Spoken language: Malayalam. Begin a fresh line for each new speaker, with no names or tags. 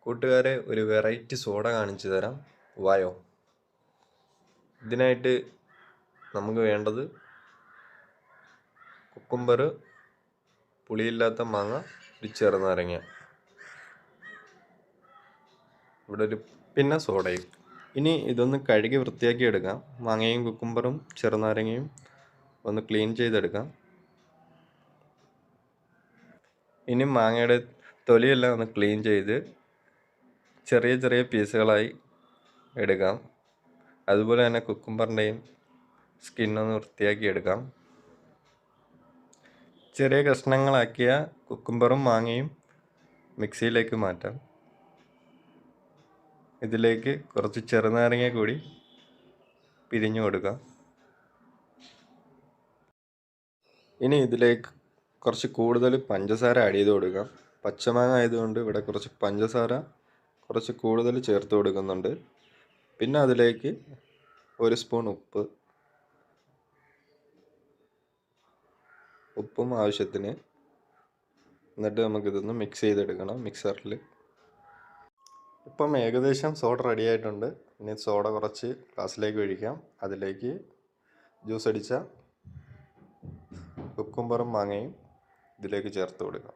കൂട്ടുകാരെ, ഒരു വെറൈറ്റി സോഡ കാണിച്ചു തരാം, വായോ. ഇതിനായിട്ട് നമുക്ക് വേണ്ടത് കുക്കുംബർ, പുളിയില്ലാത്ത മാങ്ങ, ഒരു ചെറുനാരങ്ങ, ഇവിടെ പിന്നെ സോഡയും. ഇനി ഇതൊന്ന് കഴുകി വൃത്തിയാക്കി എടുക്കാം. മാങ്ങയും കുക്കുംബറും ചെറുനാരങ്ങയും ഒന്ന് ക്ലീൻ ചെയ്തെടുക്കാം. ഇനി മാങ്ങയുടെ തൊലിയെല്ലാം ഒന്ന് ക്ലീൻ ചെയ്ത് ചെറിയ ചെറിയ പീസുകളായി എടുക്കാം. അതുപോലെ തന്നെ കുക്കുംബറിൻ്റെയും സ്കിന്നൊന്ന് വൃത്തിയാക്കി എടുക്കാം. ചെറിയ കഷ്ണങ്ങളാക്കിയ കുക്കുംബറും മാങ്ങയും മിക്സിയിലേക്ക് മാറ്റാം. ഇതിലേക്ക് കുറച്ച് ചെറുനാരങ്ങ കൂടി പിരിഞ്ഞു കൊടുക്കാം. ഇനി ഇതിലേക്ക് കുറച്ച് കൂടുതൽ പഞ്ചസാര ആഡ് ചെയ്ത് കൊടുക്കാം. പച്ചമാങ്ങ ആയതുകൊണ്ട് ഇവിടെ കുറച്ച് പഞ്ചസാര കുറച്ച് കൂടുതൽ ചേർത്ത് കൊടുക്കുന്നുണ്ട്. പിന്നെ അതിലേക്ക് 1 സ്പൂൺ ഉപ്പും ആവശ്യത്തിന്. എന്നിട്ട് നമുക്കിതൊന്ന് മിക്സ് ചെയ്തെടുക്കണം മിക്സറിൽ. ഇപ്പം ഏകദേശം സോഡ റെഡി ആയിട്ടുണ്ട്. ഇനി സോഡ കുറച്ച് ഗ്ലാസ്സിലേക്ക് ഒഴിക്കാം. അതിലേക്ക് ജ്യൂസ് അടിച്ച കുക്കുംബറും മാങ്ങയും ഇതിലേക്ക് ചേർത്ത് കൊടുക്കാം.